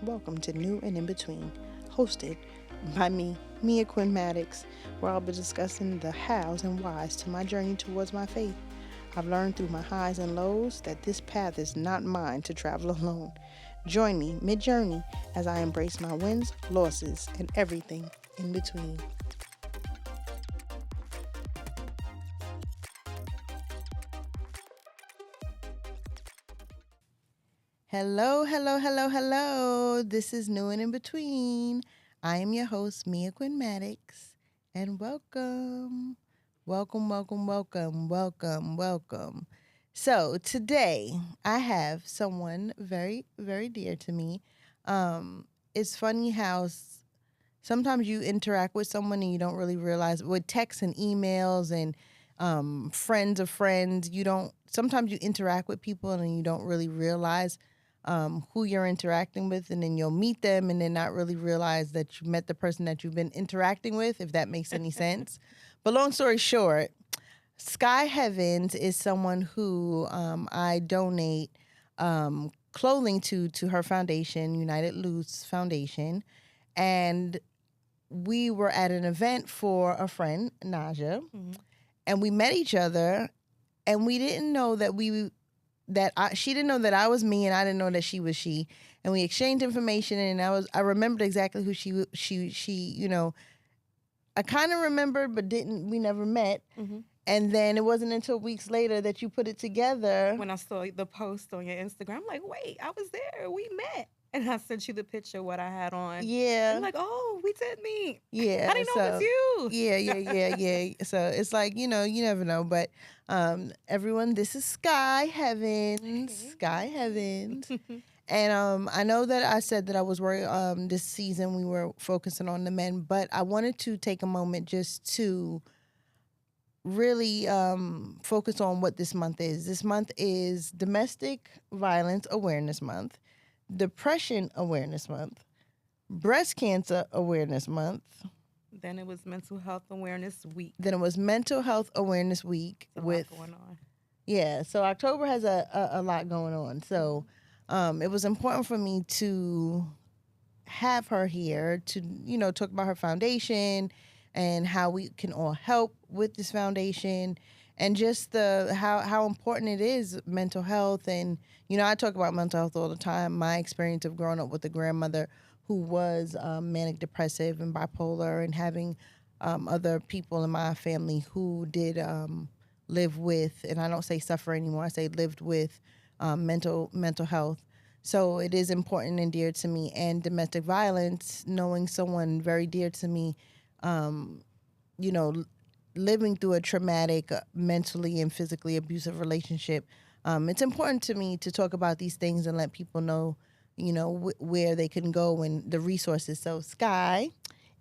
welcome to New and In Between, hosted by me, Mia Quinn Maddox, where I'll be discussing the hows and whys to my journey towards my faith. I've learned through my highs and lows that this path is not mine to travel alone. Join me mid journey as I embrace my wins, losses, and everything in between. Hello, hello, hello, hello. This is New and In Between. I am your host, Mia Quinn Maddox, and welcome. Welcome, welcome, welcome, welcome, welcome. So today I have someone very, very dear to me. It's funny how sometimes you interact with someone and you don't really realize with texts and emails and friends of friends, sometimes you interact with people and you don't really realize who you're interacting with, and then you'll meet them and then not really realize that you met the person that you've been interacting with, if that makes any sense. But long story short, Sky Heavens is someone who I donate clothing to her foundation, United Luz Foundation. And we were at an event for a friend, Naja, and we met each other, and we didn't know that she didn't know that I was me, and I didn't know that she was she. And we exchanged information, and I remembered exactly who she I kind of remembered, but we never met. Mm-hmm. And then it wasn't until weeks later that you put it together. When I saw the post on your Instagram, I'm like, wait, I was there. We met. And I sent you the picture of what I had on. Yeah. I'm like, oh, we did meet. Yeah. I didn't know it was you. Yeah. So it's like, you never know. But everyone, this is Sky Heavens. Sky Heavens. And I know that I said that I was worried this season we were focusing on the men, but I wanted to take a moment just to really focus on what this month is. This month is Domestic Violence Awareness Month, Depression Awareness Month, Breast Cancer Awareness Month. Then it was Mental Health Awareness Week. Mental Health Awareness Week. A lot going on. Yeah, so October has a lot going on. So it was important for me to have her here to, talk about her foundation and how we can all help with this foundation, and just how important it is, mental health. And I talk about mental health all the time. My experience of growing up with a grandmother who was manic depressive and bipolar, and having other people in my family who did live with, and I don't say suffer anymore, I say lived with mental health. So it is important and dear to me. And domestic violence, knowing someone very dear to me, living through a traumatic, mentally and physically abusive relationship, it's important to me to talk about these things and let people know, where they can go and the resources. So, Sky,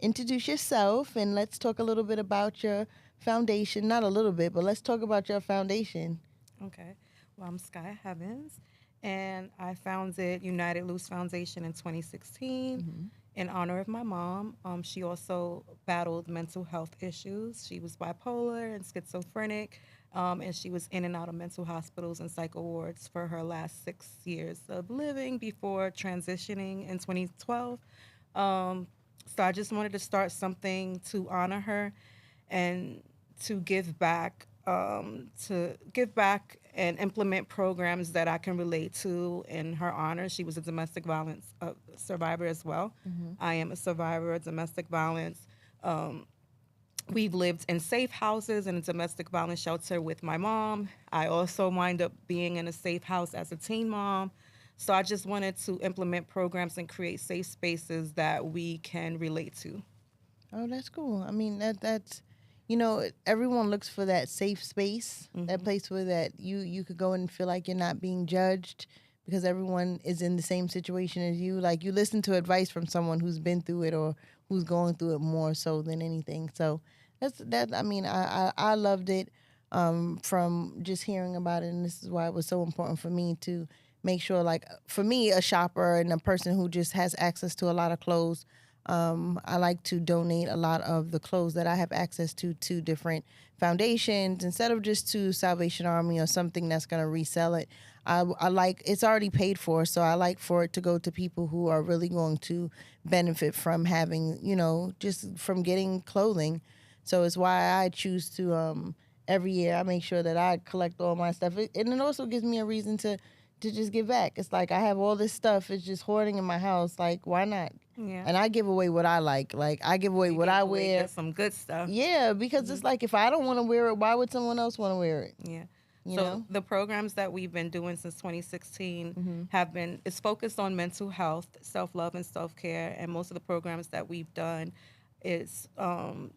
introduce yourself and let's talk a little bit about your foundation. Not a little bit, but let's talk about your foundation. Okay. Well, I'm Sky Heavens, and I founded United Luz Foundation in 2016 in honor of my mom. She also battled mental health issues. She was bipolar and schizophrenic, and she was in and out of mental hospitals and psych wards for her last 6 years of living before transitioning in 2012. So I just wanted to start something to honor her and to give back, and implement programs that I can relate to in her honor. She was a domestic violence survivor as well. I am a survivor of domestic violence. We've lived in safe houses in a domestic violence shelter with my mom. I also wind up being in a safe house as a teen mom. So I just wanted to implement programs and create safe spaces that we can relate to. Oh, that's cool. I mean, that's everyone looks for that safe space, that place where that you could go and feel like you're not being judged because everyone is in the same situation as you. Like, you listen to advice from someone who's been through it or who's going through it more so than anything. So I loved it from just hearing about it, and this is why it was so important for me to make sure, like, for me, a shopper and a person who just has access to a lot of clothes, I like to donate a lot of the clothes that I have access to different foundations instead of just to Salvation Army or something that's going to resell it. I like it's already paid for, so I like for it to go to people who are really going to benefit from having, just from getting clothing. So it's why I choose to every year I make sure that I collect all my stuff, and it also gives me a reason to just give back. It's like I have all this stuff, it's just hoarding in my house. Like, why not? Yeah. And I give away what I like. Like, I give away You what give I away wear. just some good stuff. Yeah, because it's like if I don't want to wear it, why would someone else want to wear it? Yeah. You So know? the programs that we've been doing since 2016 Mm-hmm. have been it's focused on mental health, self-love, and self-care. And most of the programs that we've done is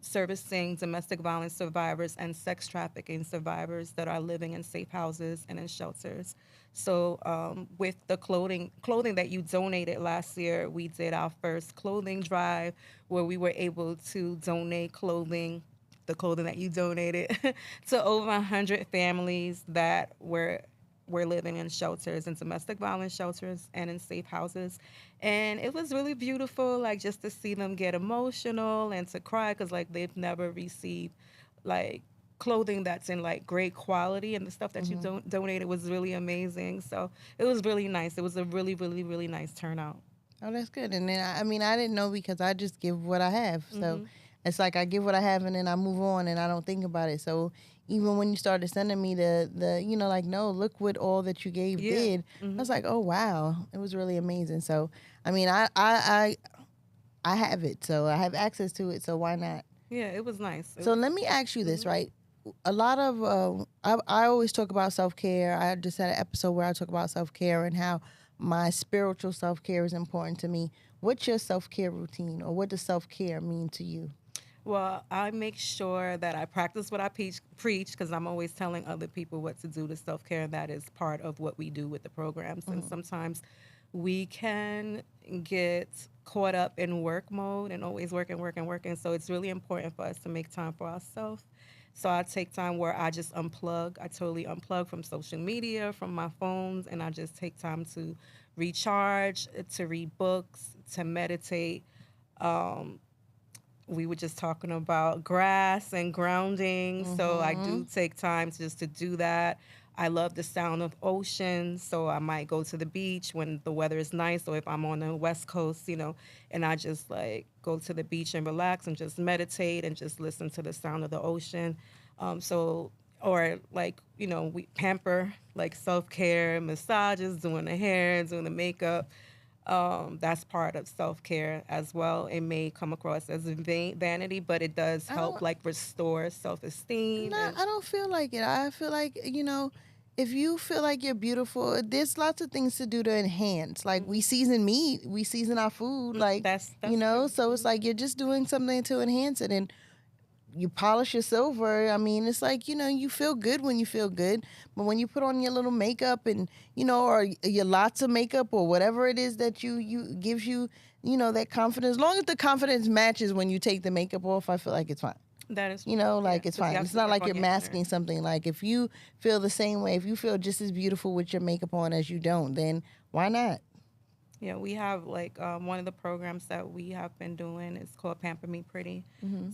servicing domestic violence survivors and sex trafficking survivors that are living in safe houses and in shelters. So with the clothing that you donated last year, we did our first clothing drive where we were able to donate clothing, the clothing that you donated, to over 100 families that were living in shelters, in domestic violence shelters and in safe houses. And it was really beautiful, like just to see them get emotional and to cry because like they've never received like clothing that's in like great quality, and the stuff that you donated was really amazing. So it was really nice. It was a really, really, really nice turnout. Oh, that's good. And then I mean, I didn't know because I just give what I have. So it's like I give what I have and then I move on and I don't think about it. So even when you started sending me the like, no, look what all that you gave Yeah. did. I was like, oh wow, it was really amazing. So I mean, I have it, so I have access to it. So why not? Yeah, it was nice. So let me ask you this, right? A lot of I always talk about self care. I just had an episode where I talk about self care and how my spiritual self care is important to me. What's your self care routine, or what does self care mean to you? Well, I make sure that I practice what I preach because I'm always telling other people what to do to self care, and that is part of what we do with the programs. And sometimes we can get caught up in work mode and always working, working, working. So it's really important for us to make time for ourselves. So I take time where I just unplug. I totally unplug from social media, from my phones, and I just take time to recharge, to read books, to meditate. We were just talking about grass and grounding. So I do take time just to do that. I love the sound of ocean. So I might go to the beach when the weather is nice. Or if I'm on the West Coast, and I just like go to the beach and relax and just meditate and just listen to the sound of the ocean. Or like, we pamper, like self care, massages, doing the hair, doing the makeup. That's part of self care as well. It may come across as vanity, but it does I help don't. like restore self esteem. Not, I don't feel like it. I feel like, if you feel like you're beautiful, there's lots of things to do to enhance. Like we season meat, we season our food, like, That's true. so it's like you're just doing something to enhance it. And you polish your silver. I mean, it's like, you feel good when you feel good. But when you put on your little makeup and, or your lots of makeup or whatever it is that you gives you, that confidence, as long as the confidence matches when you take the makeup off, I feel like it's fine. That is Like yeah, it's 'cause you fine. have It's to not work like on you're your inner. masking something. Like if you feel the same way, if you feel just as beautiful with your makeup on as you don't, then why not? Yeah, we have like one of the programs that we have been doing is called Pamper Me Pretty.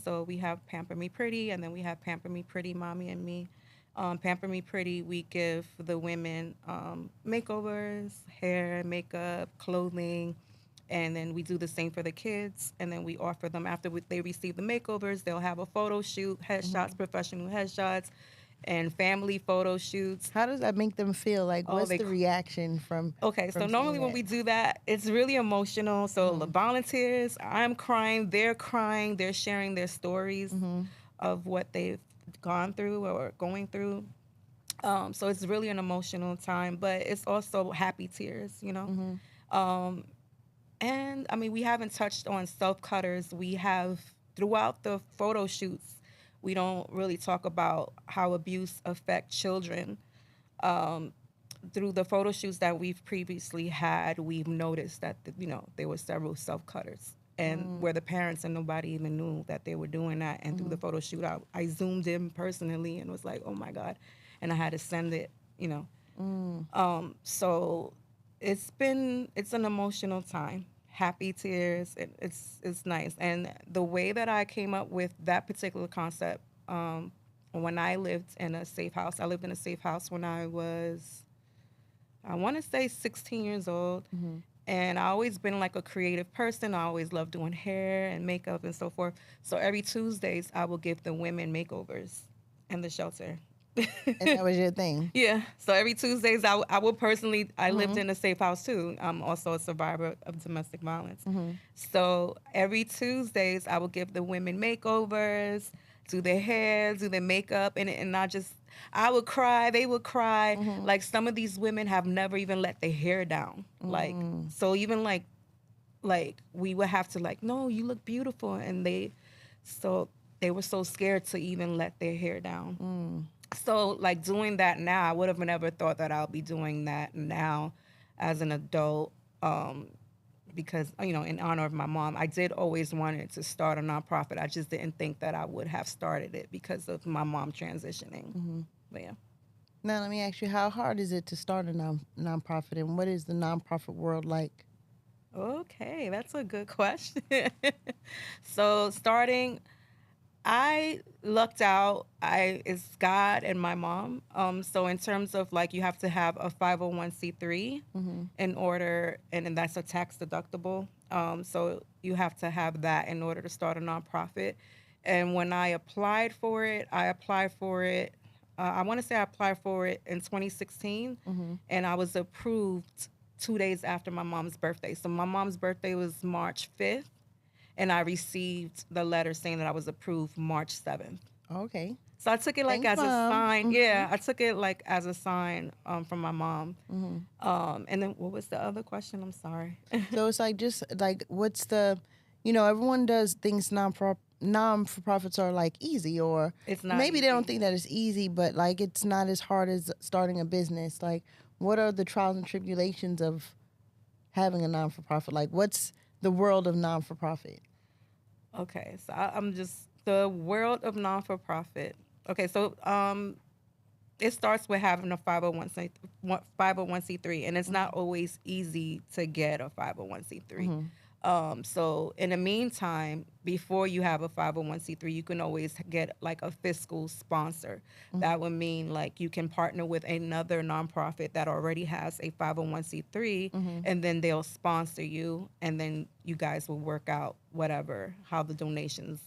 So we have Pamper Me Pretty, and then we have Pamper Me Pretty, Mommy and Me. Pamper Me Pretty, we give the women makeovers, hair, makeup, clothing, and then we do the same for the kids. And then we offer them after they receive the makeovers, they'll have a photo shoot, headshots, professional headshots, and family photo shoots. How does that make them feel? Like Oh, what's they the reaction from Okay, so seeing normally when that? we do that, it's really emotional. So the volunteers, I'm crying, they're sharing their stories of what they've gone through or going through. So it's really an emotional time, but it's also happy tears. And I mean, we haven't touched on self cutters. We have throughout the photo shoots, we don't really talk about how abuse affects children. Through the photo shoots that we've previously had, we've noticed that there were several self cutters, and where the parents and nobody even knew that they were doing that. And through the photo shoot, I zoomed in personally and was like, oh my god, and I had to send it. So it's an emotional time, happy tears. It's nice, and the way that I came up with that particular concept. When I lived in a safe house, I lived in a safe house when I was I want to say 16 years old. Mm-hmm. And I always been like a creative person. I always loved doing hair and makeup and so forth. So every Tuesdays, I will give the women makeovers in the shelter. And that was your thing. Yeah. So every Tuesdays, I will personally, I lived Mm-hmm. in a safe house too. I'm also a survivor of domestic violence. Mm-hmm. So every Tuesdays, I will give the women makeovers, do their hair, do their makeup, and I would cry. They would cry. Mm-hmm. Like some of these women have never even let their hair down. Like, Mm-hmm. so even like we would have to like, no, you look beautiful. And so they were so scared to even let their hair down. Mm. So like doing that now, I would have never thought that I'll be doing that now as an adult. Because in honor of my mom, I did always wanted to start a nonprofit. I just didn't think that I would have started it because of my mom transitioning. Mm-hmm. But yeah. Now let me ask you, how hard is it to start a nonprofit, and what is the nonprofit world like? Okay, that's a good question. So starting, I lucked out. It's God and my mom. So in terms of like, you have to have a 501c3 Mm-hmm. in order, and then that's a tax deductible. So you have to have that in order to start a nonprofit. And when I applied for it, I want to say I applied for it in 2016, Mm-hmm. and I was approved 2 days after my mom's birthday. So my mom's birthday was March 5th, and I received the letter saying that I was approved March 7th. Okay. So I took it like Thanks, as a Mom. sign. Mm-hmm. Yeah, I took it like as a sign from my mom. Mm-hmm. And then what was the other question? I'm sorry. So it's like, just like, what's the, everyone does things non-for-profits are like easy, or It's not maybe they don't easy. think that it's easy, but like it's not as hard as starting a business. Like, what are the trials and tribulations of having a non-for-profit? Like, what's the world of non-for-profit? Okay, so I'm just the world of non-for-profit. Okay, so it starts with having a 501c3, and it's not always easy to get a 501c3. Mm-hmm. So in the meantime, before you have a 501c3, you can always get like a fiscal sponsor. That would mean like you can partner with another nonprofit that already has a 501c3, Mm-hmm. and then they'll sponsor you, and then you guys will work out how the donations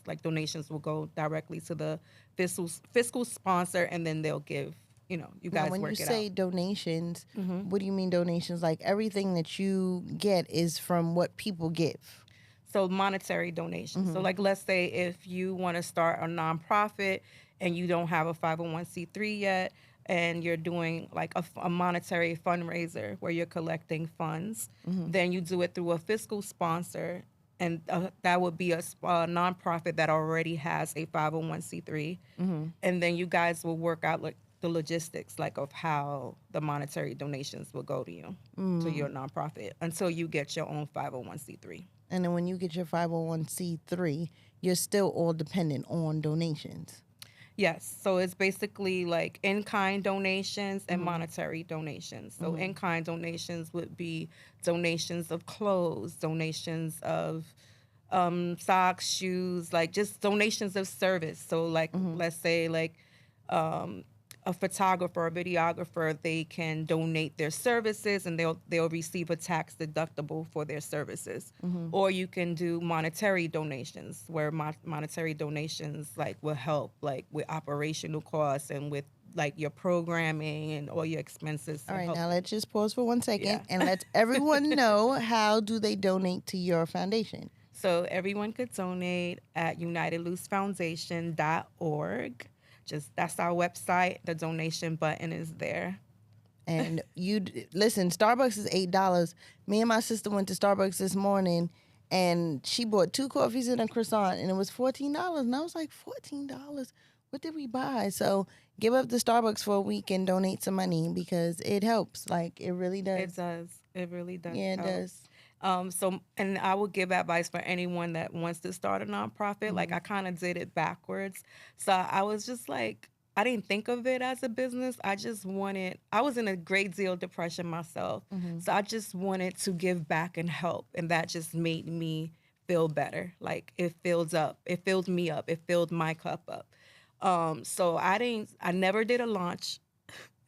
will go directly to the fiscal sponsor, and then they'll give, you Now, guys when you work it say out. donations, Mm-hmm. what do you mean donations? Like, everything that you get is from what people give. So monetary donations. So Mm-hmm. like let's say if you want to start a nonprofit and you don't have a 501c3 yet, and you're doing like a monetary fundraiser where you're collecting funds, Mm-hmm. then you do it through a fiscal sponsor, and that would be a nonprofit that already has a 501c3, Mm-hmm. and then you guys will work out like the logistics like of how the monetary donations will go to you, to Mm. your nonprofit, until you get your own 501c3. And then when you get your 501c3, you're still all dependent on donations. Yes. So it's basically like in kind donations and Mm-hmm. monetary donations. So Mm-hmm. in kind donations would be donations of clothes, donations of socks, shoes, like just donations of service. So like Mm-hmm. let's say like um, a photographer or videographer, they can donate their services, and they'll receive a tax deductible for their services. Mm-hmm. Or you can do monetary donations, where monetary donations like will help like with operational costs and with like your programming and all your expenses All to right, help. now let's just pause for 1 second Yeah. and let everyone know, how do they donate to your foundation? So everyone could donate at unitedluzfoundation.org. Just that's our website. The donation button is there. And listen, Starbucks is $8. Me and my sister went to Starbucks this morning, and she bought 2 coffees and a croissant, and it was $14. And I was like, $14? What did we buy? So give up the Starbucks for a week and donate some money, because it helps. Like, it really does. It does. It really does. Yeah, it help. does. And I would give advice for anyone that wants to start a nonprofit. Like I kind of did it backwards. So I was just like, I didn't think of it as a business. I was in a great deal of depression myself. Mm-hmm. So I just wanted to give back and help. And that just made me feel better. Like it filled me up. It filled my cup up. So I never did a launch.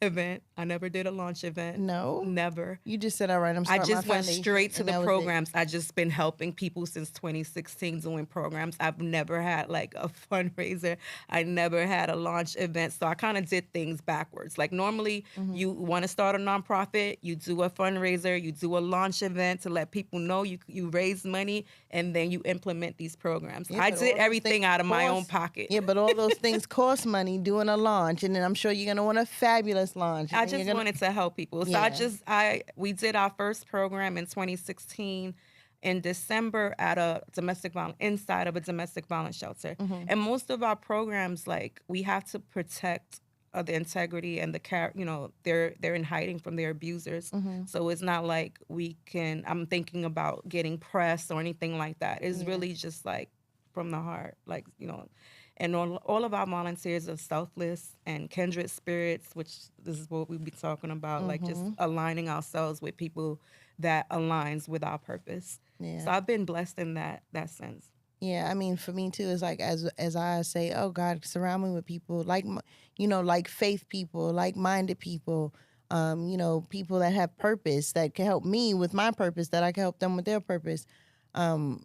event. I never did a launch event. No, Never. you just said, all right, I'm I starting my just went foundation, straight to and the that was it. programs. I just been helping people since 2016 doing programs. I've never had like a fundraiser. I never had a launch event. So I kind of did things backwards. Like normally you want to start a nonprofit, you do a fundraiser, you do a launch event to let people know you raise money, and then you implement these programs. Yeah, I but did all those everything things out of my own cost. pocket. Yeah, but all those things cost money doing a launch, and then I'm sure you're gonna want a fabulous launch, and I then you're just gonna. wanted to help people. So Yeah. we did our first program in 2016 in December at a domestic violence inside of a domestic violence shelter. And most of our programs, like we have to protect the integrity and the they're in hiding from their abusers. So it's not like I'm thinking about getting press or anything like that. It's Yeah. really just like from the heart, like and all of our volunteers are selfless and kindred spirits, which this is what we be talking about, like just aligning ourselves with people that aligns with our purpose. Yeah. So I've been blessed in that sense. Yeah, I mean, for me too, it's like as I say, oh God, surround me with people like, like faith people, like-minded people, people that have purpose that can help me with my purpose, that I can help them with their purpose. Um,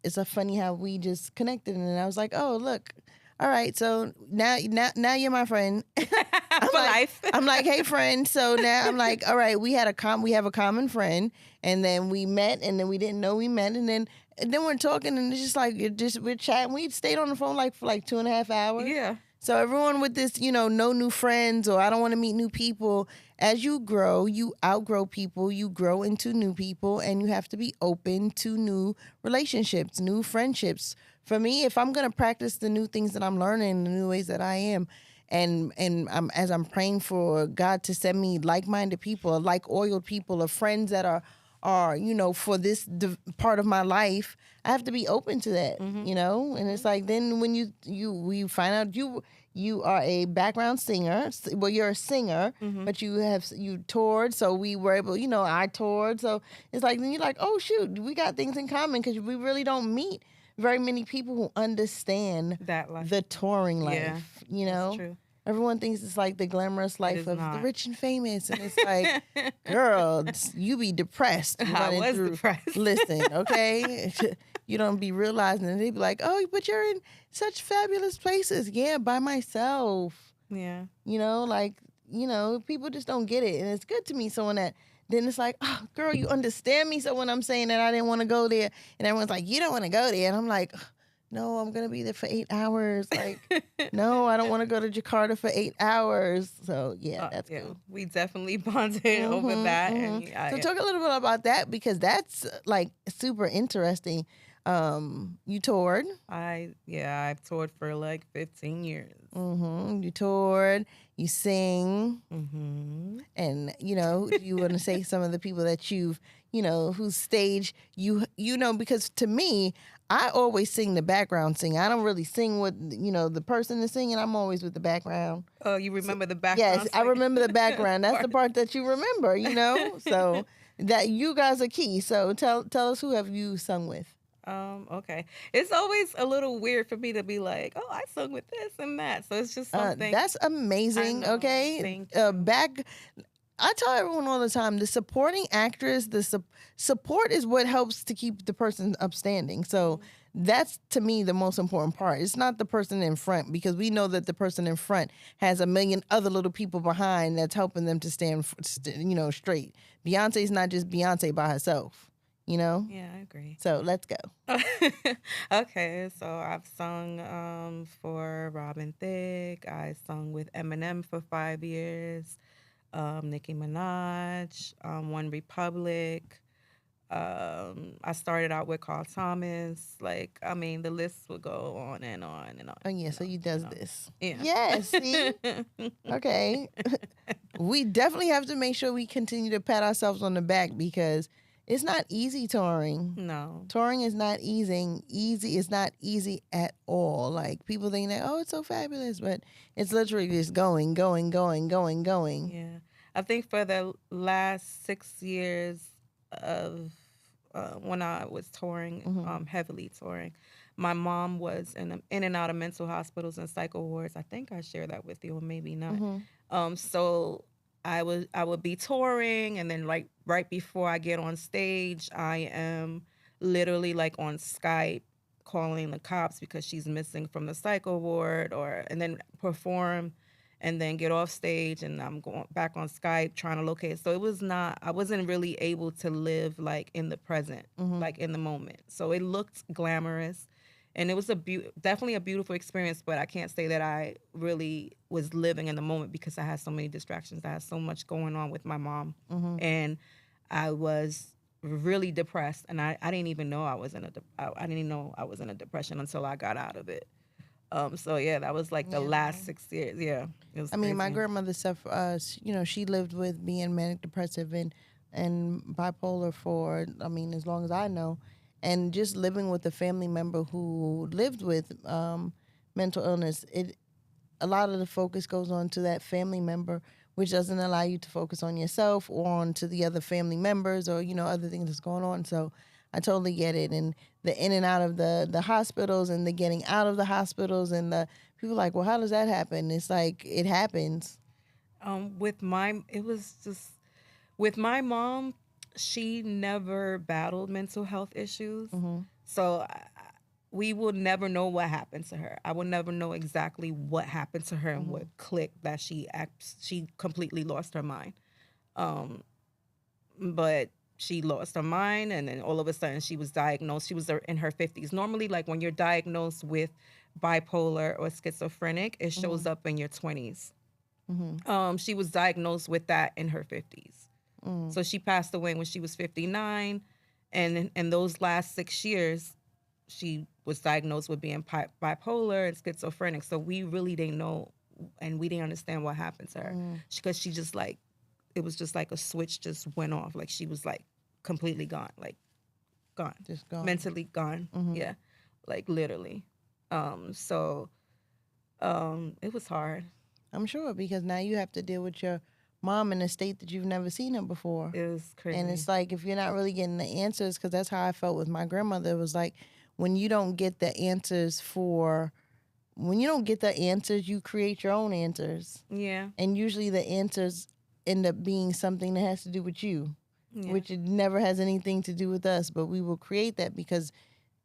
it's a funny how we just connected, and I was like, oh look, all right, so now you're my friend. I'm For like, life. I'm like, hey friend. So now I'm like, all right, we have a common friend, and then we met, and then we didn't know we met, and then we're talking, and it's just like we're chatting. We stayed on the phone like for like 2.5 hours. Yeah. So everyone with this, no new friends, or I don't want to meet new people. As you grow, you outgrow people, you grow into new people, and you have to be open to new relationships, new friendships. For me, if I'm gonna practice the new things that I'm learning, the new ways that I am, and as I'm praying for God to send me like-minded people, like-oiled people, or friends that are for this part of my life, I have to be open to that, and it's like then when we find out you are a background singer, well you're a singer, but you toured, so we were able, I toured, so it's like then you're like, oh shoot, we got things in common, because we really don't meet very many people who understand That life. the touring Yeah, life. that's true. Everyone thinks it's like the glamorous life is of the not. rich and famous, and it's like, girl, you be depressed I running was through. depressed. Listen, okay, you don't be realizing, and they be like, oh, but you're in such fabulous places. Yeah, by myself. Yeah. People just don't get it, and it's good to meet someone that. Then it's like, oh, girl, you understand me. So when I'm saying that I didn't want to go there, and everyone's like, you don't want to go there, and I'm like, no, I'm gonna be there for 8 hours. Like, no, I don't want to go to Jakarta for 8 hours. So yeah, that's cool. We definitely bonded over that. And So talk a little bit about that, because that's like super interesting. You toured. I've toured for like 15 years. You toured. You sing. And you want to say some of the people that you've whose stage because to me, I always sing the background sing. I don't really sing with the person is singing. I'm always with the background. Oh, you remember the background? Yes, I remember the background. That's the part that you remember. So that you guys are key. So tell us, who have you sung with? Okay. It's always a little weird for me to be like, oh, I sung with this and that. So it's just something. That's amazing. I know. Okay. Thank you. I tell everyone all the time, the supporting actress, support is what helps to keep the person upstanding. So that's, to me, the most important part. It's not the person in front, because we know that the person in front has a million other little people behind that's helping them to stand, straight. Beyonce's not just Beyonce by herself. Yeah, I agree. So let's go. Okay, so I've sung for Robin Thicke. I sung with Eminem for 5 years. Nicki Minaj, One Republic. I started out with Carl Thomas. The list would go on and on and on. Oh yeah, so you does this. Yeah. Yes. See? Okay. We definitely have to make sure we continue to pat ourselves on the back, because it's not easy touring. No. Touring is not easy. It's not easy at all. Like, people think that, oh, it's so fabulous, but it's literally just going. Yeah. I think for the last 6 years of when I was touring, heavily touring, My mom was in and out of mental hospitals and psycho wards. I think I shared that with you, or maybe not. Mm-hmm. So I would be touring, and then like right before I get on stage, I am literally like on Skype calling the cops because she's missing from the psycho ward, or and then perform, and then get off stage, and I'm going back on Skype trying to locate. So it was not. I wasn't really able to live like in the present, Mm-hmm. like in the moment. So it looked glamorous, and it was definitely a beautiful experience, but I can't say that I really was living in the moment because I had so many distractions. I had so much going on with my mom, Mm-hmm. and I was really depressed, and I didn't even know I didn't even know I was in a depression until I got out of it. So yeah, that was like the Yeah. last 6 years. Yeah, it was I mean, my crazy. grandmother suffered. She lived with being manic depressive and bipolar for, I mean, as long as I know, and just living with a family member who lived with mental illness. A lot of the focus goes on to that family member, which doesn't allow you to focus on yourself or on to the other family members or other things that's going on. So I totally get it. And the in and out of the hospitals and the getting out of the hospitals and the people like, well, how does that happen? It's like it happens. It was just with my mom. She never battled mental health issues, Hmm. so we will never know what happened to her. I will never know exactly what happened to her and Hmm. what clicked that she completely lost her mind. Um, but she lost her mind, and then all of a sudden she was diagnosed. She was in her 50s. Normally, like when you're diagnosed with bipolar or schizophrenic, it Hmm. shows up in your 20s. Hmm. She was diagnosed with that in her 50s. Mm. So she passed away when she was 59, and in those last 6 years, she was diagnosed with being bipolar and schizophrenic. So we really didn't know, and we didn't understand what happened to her Mm. because she just like it was just like a switch just went off. Like she was like completely gone, like gone, Just gone. mentally gone. Hmm. Yeah, like literally. So it was hard. I'm sure because now you have to deal with your mom in a state that you've never seen her before. It was And crazy. it's like if you're not really getting the answers, because that's how I felt with my grandmother. It was like when you don't get the answers when you don't get the answers, you create your own answers. Yeah, And usually the answers end up being something that has to do with you, yeah. which it never has anything to do with us. But we will create that because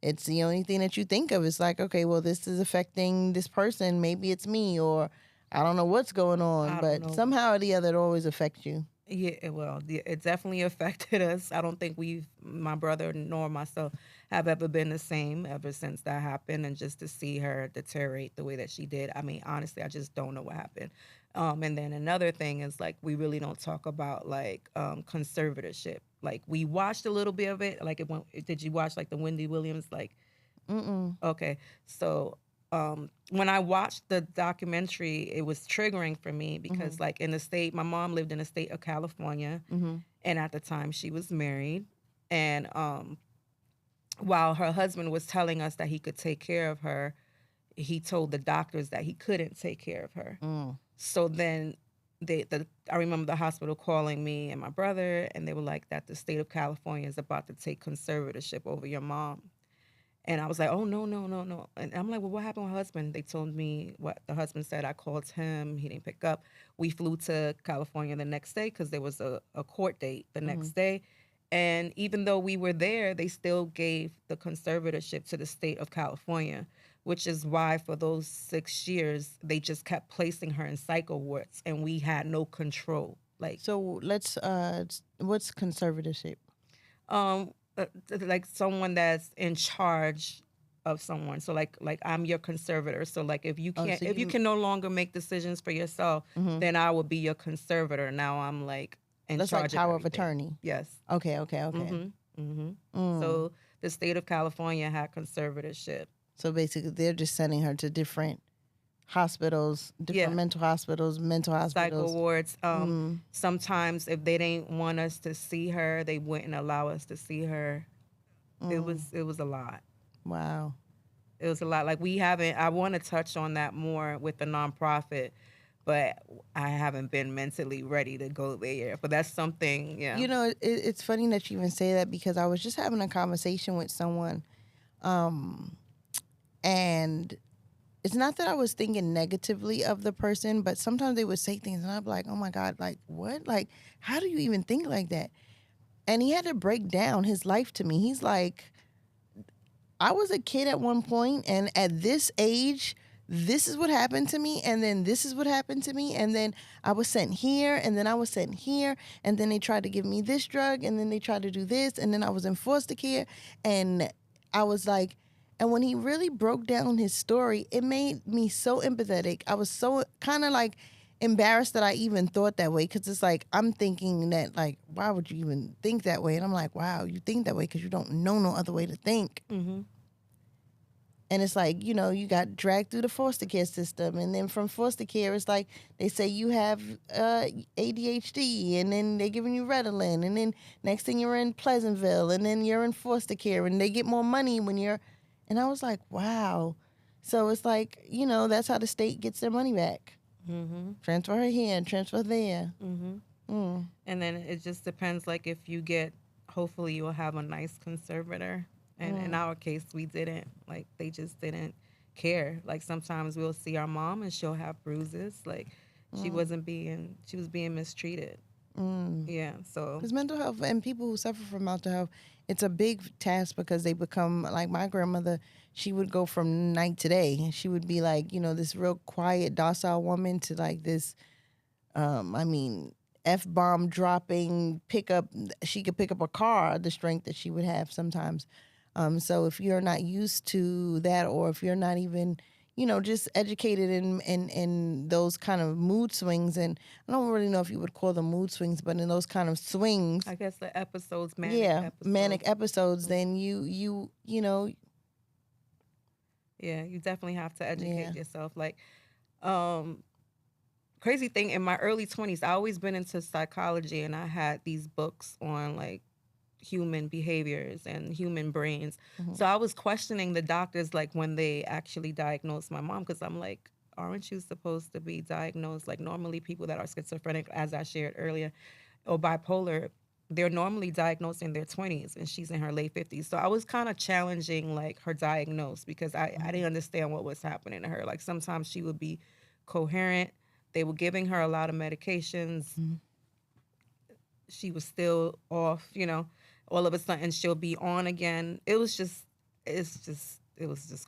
it's the only thing that you think of. It's like, okay, well, this is affecting this person. Maybe it's me, or I don't know what's going on, I don't but know. somehow or the other, it always affects you. Yeah, it definitely affected us. I don't think my brother nor myself, have ever been the same ever since that happened. And just to see her deteriorate the way that she did, I mean, honestly, I just don't know what happened. And then another thing is like we really don't talk about like conservatorship. Like we watched a little bit of it. Like did you watch like the Wendy Williams like Mm-mm. Okay. So when I watched the documentary, it was triggering for me because, Mhm. like, in the state, my mom lived in the state of California, Mhm. and at the time she was married. And while her husband was telling us that he could take care of her, he told the doctors that he couldn't take care of her. Mm. So then I remember the hospital calling me and my brother, and they were like that the state of California is about to take conservatorship over your mom. And I was like, oh, no, no, no, no. And I'm like, well, what happened with my husband? They told me what the husband said. I called him. He didn't pick up. We flew to California the next day because there was a court date the next Mhm. day. And even though we were there, they still gave the conservatorship to the state of California, which is why for those 6 years, they just kept placing her in psycho wards and we had no control. Like, So what's conservatorship? like someone that's in charge of someone. So like I'm your conservator. So like Oh, so if you you can no longer make decisions for yourself, Mhm. then I will be your conservator. Now I'm like in That's like charge of power of everything. attorney. Yes. Okay, okay, okay. Mhm. Mhm. Mm. So the state of California had conservatorship. So basically, they're just sending her to different hospitals, different Yeah. mental Psycho hospitals. wards. Mm. Sometimes if they didn't want us to see her, they wouldn't allow us to see her. Mm. It was a lot. Wow. It was a lot. Like we haven't. I want to touch on that more with the nonprofit, but I haven't been mentally ready to go there yet. But that's something. Yeah. It's funny that you even say that because I was just having a conversation with someone. Um, And it's not that I was thinking negatively of the person, but sometimes they would say things and I'd be like, oh my God, like what? Like, how do you even think like that? And he had to break down his life to me. He's like, I was a kid at one point, and at this age, this is what happened to me, and then this is what happened to me, and then I was sent here, and then I was sent here, and then they tried to give me this drug, and then they tried to do this, and then I was in foster care, and I was like, and when he really broke down his story, it made me so empathetic. I was so kind of like embarrassed that I even thought that way, because it's like I'm thinking that, like, why would you even think that way? And I'm like, wow, you think that way because you don't know no other way to think. Mm-hmm. And it's like, you know, you got dragged through the foster care system. And then from foster care, it's like they say you have ADHD. And then they're giving you Ritalin. And then next thing you're in Pleasantville. And then you're in foster care. And they get more money when you're... And I was like, wow. So it's like, you know, that's how the state gets their money back. Mm-hmm. Transfer her here and transfer there. Mm-hmm. Mm. And then it just depends, like, if you get, hopefully you'll have a nice conservator. And in our case, we didn't. Like, they just didn't care. Like, sometimes we'll see our mom and she'll have bruises. Like, she was being mistreated. Yeah, so. Because mental health and people who suffer from mental health, it's a big task because they become, like my grandmother, she would go from night to day. She would be like, you know, this real quiet, docile woman to like this, F-bomb dropping, she could pick up a car, the strength that she would have sometimes. So if you're not used to that, or if you're not even, you know, just educated in those kind of mood swings, and I don't really know if you would call them mood swings, but in those kind of swings, I guess the episodes, manic episodes, then you know. Yeah, you definitely have to educate yourself. Like, crazy thing, in my early 20s, I always been into psychology, and I had these books on, like, human behaviors and human brains. So I was questioning the doctors, like, when they actually diagnosed my mom, because I'm like, aren't you supposed to be diagnosed? Like, normally people that are schizophrenic, as I shared earlier, or bipolar, they're normally diagnosed in their 20s, and she's in her late 50s. So I was kind of challenging, like, her diagnosis, because I didn't understand what was happening to her. Like, sometimes she would be coherent. They were giving her a lot of medications. She was still off, you know. All of a sudden she'll be on again. It was just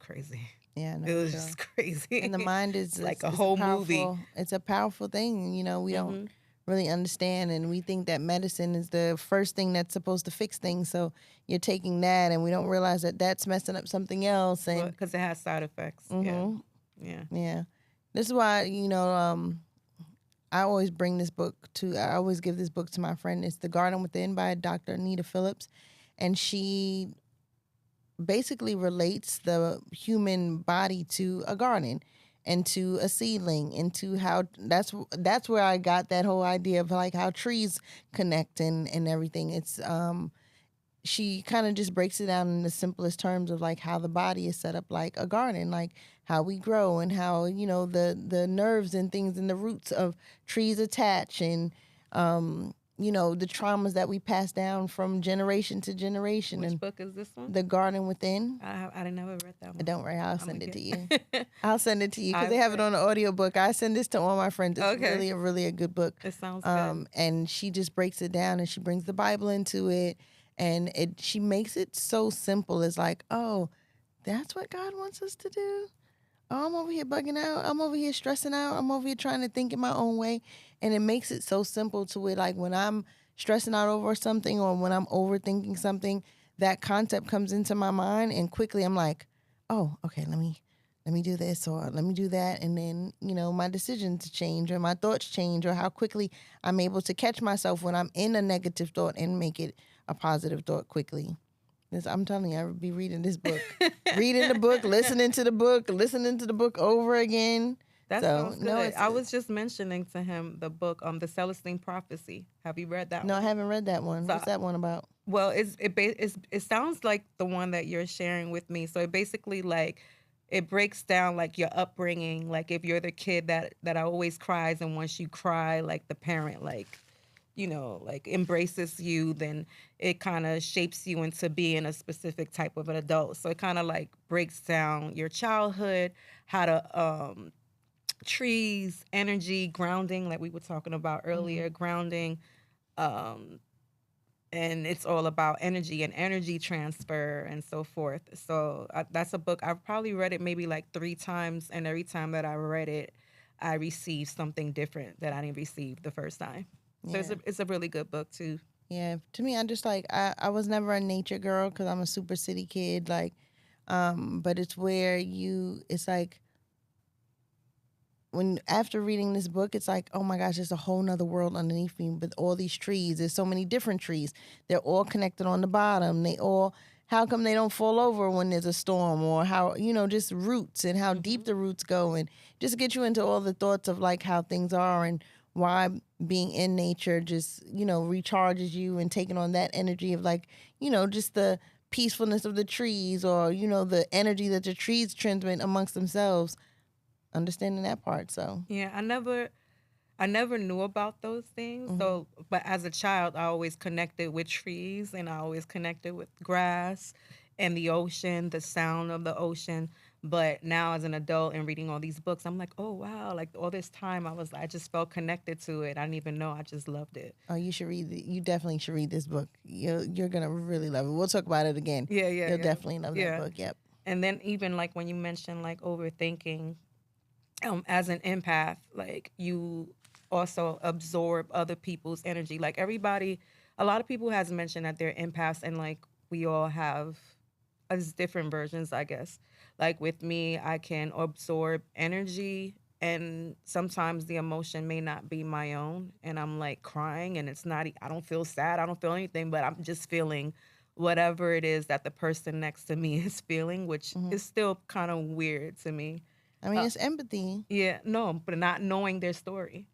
crazy. Yeah, no, it was just crazy. And the mind is like a whole movie. It's a powerful thing. You know, we don't really understand, and we think that medicine is the first thing that's supposed to fix things. So you're taking that, and we don't realize that that's messing up something else, and because it has side effects. Yeah. This is why, you know, I always I always give this book to my friend. It's The Garden Within by Dr. Anita Phillips. And she basically relates the human body to a garden and to a seedling, and to how that's where I got that whole idea of like how trees connect and everything. It's she kind of just breaks it down in the simplest terms of like how the body is set up like a garden, like how we grow and how, you know, the nerves and things and the roots of trees attach, and you know, the traumas that we pass down from generation to generation. Which and book is this one? The Garden Within. I never read that one. Don't worry, I'll send it to you. I'll send it to you because they have it on the audiobook. I send this to all my friends. It's really a good book. It sounds good. And she just breaks it down, and she brings the Bible into it, and she makes it so simple. It's like, oh, that's what God wants us to do? Oh, I'm over here bugging out. I'm over here stressing out. I'm over here trying to think in my own way. And it makes it so simple to where, like, when I'm stressing out over something or when I'm overthinking something, that concept comes into my mind, and quickly I'm like, oh, okay, let me do this or let me do that. And then, you know, my decisions change or my thoughts change, or how quickly I'm able to catch myself when I'm in a negative thought and make it a positive thought quickly. I'm telling you, I would be reading this book. Reading the book, listening to the book over again. That sounds good. No, I was just mentioning to him the book, The Celestine Prophecy. Have you read that one? No, I haven't read that one. What's that one about? Well, it sounds like the one that you're sharing with me. So it basically, like, it breaks down, like, your upbringing. Like, if you're the kid that always cries, and once you cry, like, the parent, like, like embraces you, then it kind of shapes you into being a specific type of an adult. So it kind of like breaks down your childhood, how to trees, energy, grounding, like we were talking about earlier, grounding. Um, and it's all about energy and energy transfer and so forth. So that's a book. I've probably read it maybe like 3 times, and every time that I read it, I received something different that I didn't receive the first time. So Yeah. it's a really good book too. Yeah. To me, I just like, I was never a nature girl because I'm a super city kid. Like, but it's where it's like, when after reading this book, it's like, oh my gosh, there's a whole nother world underneath me with all these trees. There's so many different trees. They're all connected on the bottom. How come they don't fall over when there's a storm, or how, just roots and how deep the roots go, and just get you into all the thoughts of like how things are, and why being in nature just, recharges you, and taking on that energy of like, just the peacefulness of the trees, or, the energy that the trees transmit amongst themselves, understanding that part. So Yeah, I never knew about those things. So, but as a child, I always connected with trees, and I always connected with grass and the ocean, the sound of the ocean. But now as an adult and reading all these books, I'm like, oh wow, like all this time I just felt connected to it. I didn't even know. I just loved it. oh, you definitely should read this book. You're gonna really love it. We'll talk about it again. Yeah, yeah, You'll yeah. definitely love that Yeah. book. Yep. And then even like when you mentioned like overthinking, as an empath, like you also absorb other people's energy. Like everybody, a lot of people has mentioned that they're empaths, and like we all have as different versions, I guess. Like with me, I can absorb energy, and sometimes the emotion may not be my own, and I'm like crying, and it's not. I don't feel sad. I don't feel anything, but I'm just feeling whatever it is that the person next to me is feeling, which Hmm. is still kind of weird to me. I mean, it's empathy. Yeah, no, but not knowing their story.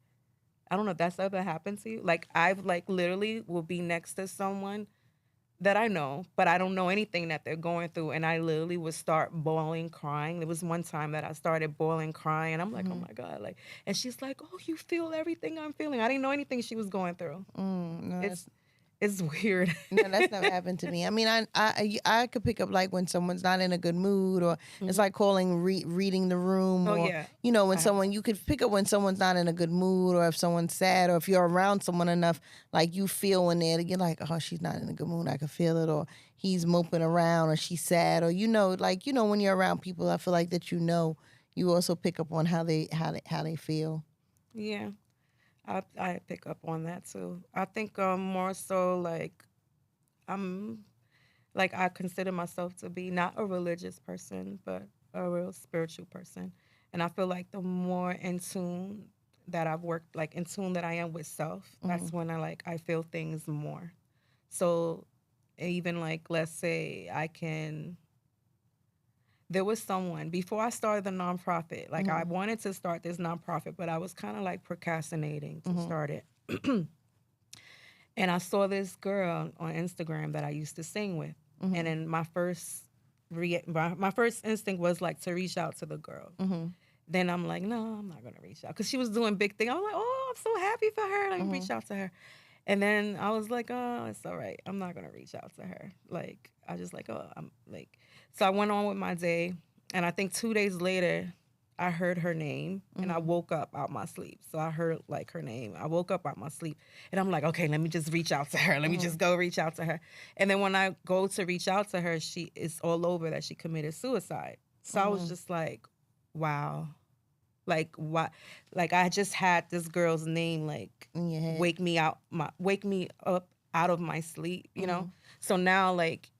I don't know if that's ever happened to you. Like I've like literally will be next to someone that I know, but I don't know anything that they're going through, and I literally would start bawling, crying. There was one time that I started bawling, crying, and I'm like, oh Hmm. my god, like, and she's like, oh, you feel everything I'm feeling. I didn't know anything she was going through. No, It's it's weird. no, that's never happened to me. I mean, I could pick up like when someone's not in a good mood, or it's Mhm. like calling reading the room, Oh or yeah, when I have someone that. you could pick up when someone's not in a good mood, or if someone's sad, or if you're around someone enough, like you feel when you're like, oh, she's not in a good mood. I can feel it, or he's moping around, or she's sad, or like when you're around people, I feel like that you also pick up on how they feel. Yeah, I pick up on that too. I think more so like I'm like I consider myself to be not a religious person, but a real spiritual person. And I feel like the more in tune that I've worked, like in tune that I am with self, Hmm. that's when I feel things more. So even like let's say I can there was someone before I started the nonprofit, like I Hmm. wanted to start this nonprofit, but I was kind of like procrastinating to Hmm. start it. And I saw this girl on Instagram that I used to sing with. And Hmm. then my first instinct was like to reach out to the girl. Hmm. Then I'm like, no, I'm not gonna reach out because she was doing big things. I was like, oh, I'm so happy for her. Let me Hmm. reach out to her. And then I was like, oh, it's all right. I'm not gonna reach out to her. Like I just like, oh, I'm like. So I went on with my day, and I think 2 days later, I heard her name, and I Hmm. woke up out my sleep. So I heard like her name. I woke up out my sleep, and I'm like, okay, let me just reach out to her. Let me Hmm. just go reach out to her. And then when I go to reach out to her, she is all over that she committed suicide. So I was Hmm. just like, wow, like what? Like I just had this girl's name like In your head. wake me up out of my sleep. Hmm. So now like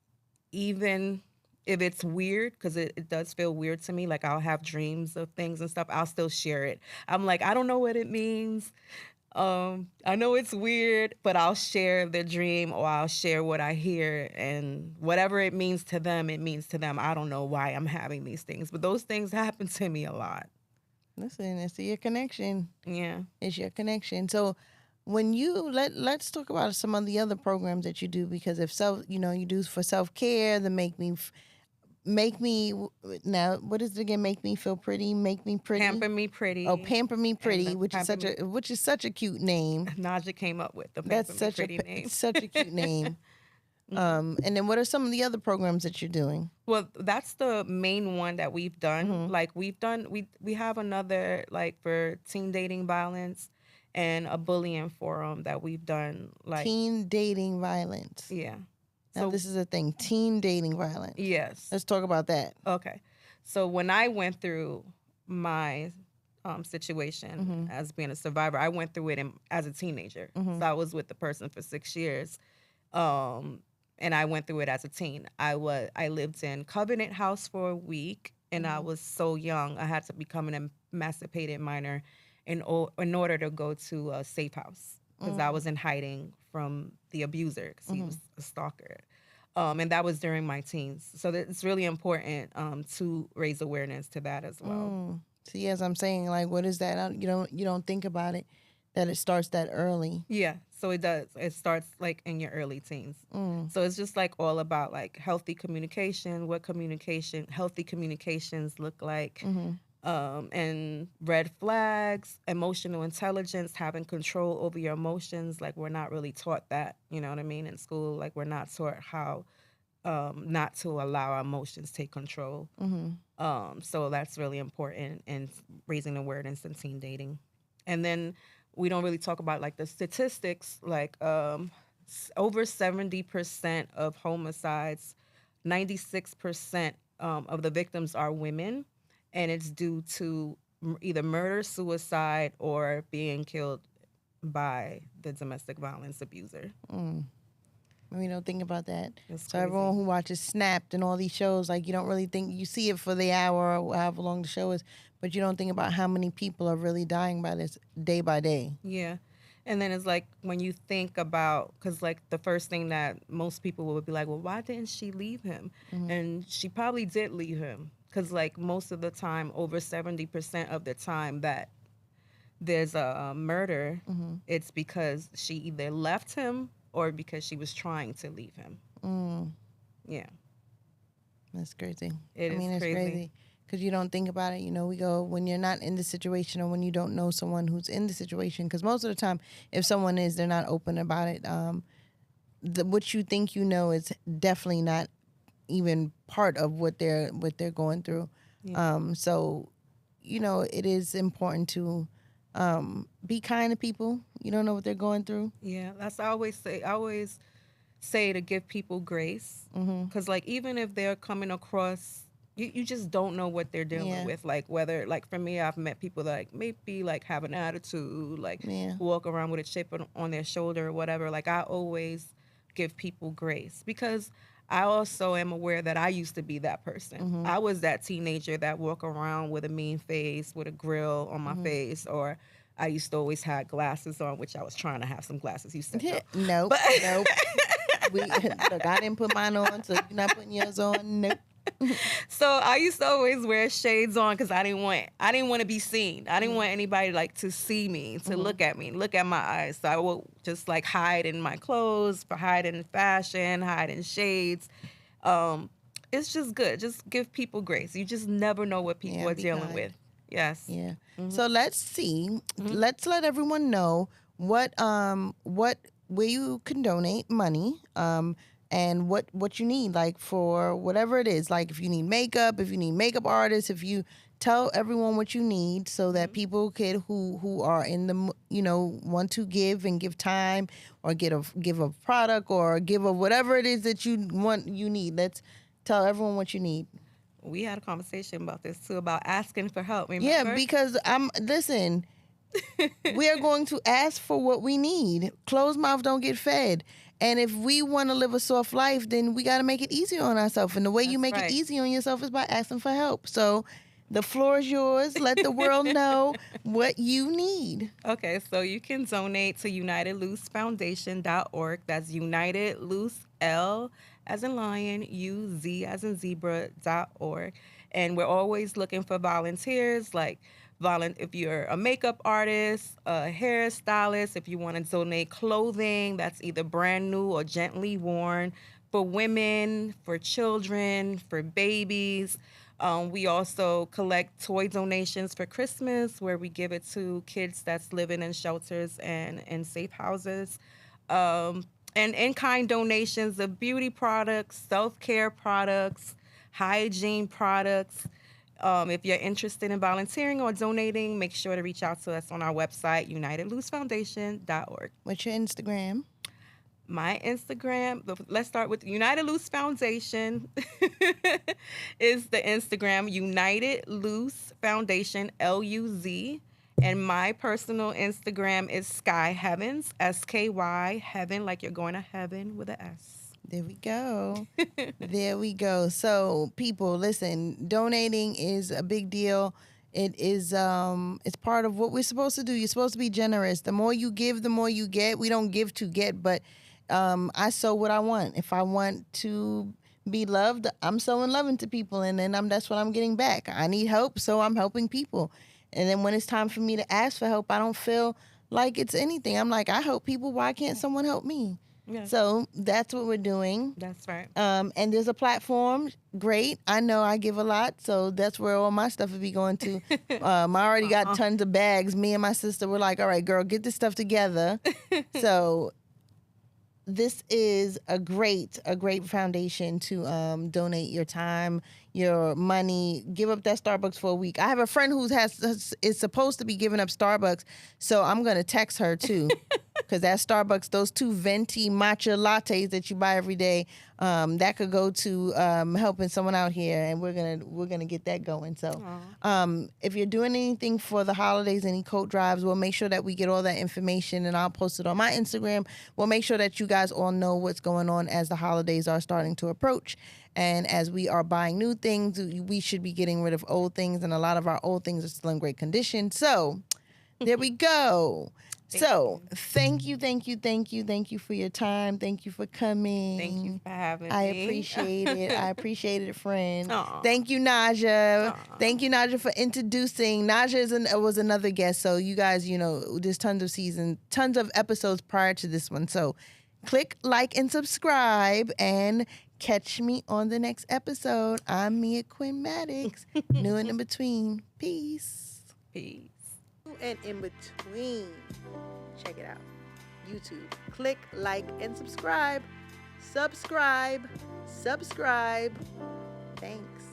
even if it's weird, because it does feel weird to me, like I'll have dreams of things and stuff, I'll still share it. I'm like, I don't know what it means. I know it's weird, but I'll share the dream, or I'll share what I hear, and whatever it means to them, it means to them. I don't know why I'm having these things, but those things happen to me a lot. Listen, it's your connection. Yeah. It's your connection. So when let's talk about some of the other programs that you do, because if self you do for self care, the Make Me Make me now. What is it again? Make me feel pretty. Make me pretty. Pamper Me Pretty. Oh, Pamper Me and Pretty, the which is Pamper such Me, a cute name. Naja came up with the That's Pamper Me Pretty name. such a cute name. And then what are some of the other programs that you're doing? Well, that's the main one that we've done. Like we have another like for teen dating violence and a bullying forum that we've done. Like Teen dating violence. yeah. Now this is a thing. Teen dating violence. Yes. Let's talk about that. Okay. So when I went through my situation as being a survivor, I went through it as a teenager. So I was with the person for 6 years. And I went through it as a teen. I lived in Covenant House for a week, and I was so young. I had to become an emancipated minor in order to go to a safe house because I was in hiding from the abuser because he was a stalker. And that was during my teens. So it's really important to raise awareness to that as well. See, as I'm saying, like, what is that? You don't think about it, that it starts that early. Yeah, so it does. It starts like in your early teens. So it's just like all about like healthy communication, what healthy communications look like, and red flags, emotional intelligence, having control over your emotions. Like we're not really taught that, you know what I mean, in school. Like we're not taught how not to allow our emotions take control. So that's really important in raising awareness in teen dating. And then we don't really talk about like the statistics, like over 70% of homicides, 96% of the victims are women, and it's due to either murder, suicide, or being killed by the domestic violence abuser. We don't think about that. It's So crazy. everyone who watches Snapped and all these shows, like you don't really think, you see it for the hour or however long the show is, but you don't think about how many people are really dying by this day by day. Yeah. And then it's like when you think about, because like the first thing that most people would be like, well, why didn't she leave him? And she probably did leave him because like most of the time, over 70% of the time that there's a murder, it's because she either left him or because she was trying to leave him. Yeah. That's crazy. It is crazy. Because you don't think about it. You know, we go, when you're not in the situation or when you don't know someone who's in the situation, because most of the time, if someone is, they're not open about it. What you think you know is definitely not even part of what they're going through. Yeah. So, you know, it is important to be kind to people. You don't know what they're going through. Yeah, that's I always say to give people grace, because like even if they're coming across, you just don't know what they're dealing with. Like whether, like for me, I've met people that like maybe like have an attitude, like walk around with a chip on their shoulder or whatever. Like I always give people grace because I also am aware that I used to be that person. I was that teenager that walk around with a mean face, with a grill on my face, or I used to always have glasses on, which I was trying to have some glasses. You said no. Nope. Nope. Look, I didn't put mine on, so you're not putting yours on. Nope. So I used to always wear shades on because I didn't want to be seen. I didn't want anybody like to see me, to look at me, look at my eyes. So I would just like hide in my clothes, hide in fashion, hide in shades. It's just good. Just give people grace. You just never know what people are dealing with. Yes. Yeah. So let's see. Let's let everyone know what where you can donate money. And what you need, like for whatever it is, like if you need makeup, if you need makeup artists, if you tell everyone what you need, so that people could who are in the, you know, want to give and give time or give a product or give a whatever it is that you need. Let's tell everyone what you need. We had a conversation about this too, about asking for help. Remember? Yeah, because listen. We are going to ask for what we need. Closed mouth don't get fed. And if we want to live a soft life, then we got to make it easier on ourselves. And the way you make it easy on yourself is by asking for help. So the floor is yours. Let the world know what you need. Okay, so you can donate to UnitedLuzFoundation.org. That's United Luz, L as in lion, U-Z as in zebra.org. And we're always looking for volunteers, like if you're a makeup artist, a hairstylist, if you want to donate clothing that's either brand new or gently worn, for women, for children, for babies. We also collect toy donations for Christmas, where we give it to kids that's living in shelters and in safe houses. Um, and in-kind donations of beauty products, self-care products, hygiene products. If you're interested in volunteering or donating, make sure to reach out to us on our website, unitedluzfoundation.org. What's your Instagram? My Instagram, let's start with United Luz Foundation is the Instagram, United Luz Foundation, LUZ. And my personal Instagram is Sky Heavens, SKY, heaven, like you're going to heaven with an S. There we go. There we go. So people, listen, donating is a big deal. It is it's part of what we're supposed to do. You're supposed to be generous. The more you give, the more you get. We don't give to get, but I sow what I want. If I want to be loved, I'm sowing love into people, and then that's what I'm getting back. I need help, so I'm helping people. And then when it's time for me to ask for help, I don't feel like it's anything. I'm like, I help people. Why can't someone help me? Yeah. So that's what we're doing. That's right. And there's a platform. Great. I know I give a lot, so that's where all my stuff would be going to. I already got tons of bags. Me and my sister were like, all right, girl, get this stuff together. So this is a great foundation to donate your time, your money, give up that Starbucks for a week. I have a friend who is supposed to be giving up Starbucks, so I'm gonna text her too, because that Starbucks, those 2 venti matcha lattes that you buy every day, that could go to helping someone out here, and we're gonna get that going. So, if you're doing anything for the holidays, any coat drives, we'll make sure that we get all that information, and I'll post it on my Instagram. We'll make sure that you guys all know what's going on as the holidays are starting to approach. And as we are buying new things, we should be getting rid of old things, and a lot of our old things are still in great condition. So there we go. Thank you for your time. Thank you for coming. Thank you for having me. I appreciate it. I appreciate it, friend. Aww. Thank you, Naja. Aww. Thank you, Naja, for introducing. Naja was another guest, so you guys, there's tons of episodes prior to this one. So click like and subscribe, and catch me on the next episode. I'm Mia Quinn Maddox. New and in between. Peace. Peace. New and in between. Check it out. YouTube. Click like and subscribe. Subscribe. Thanks.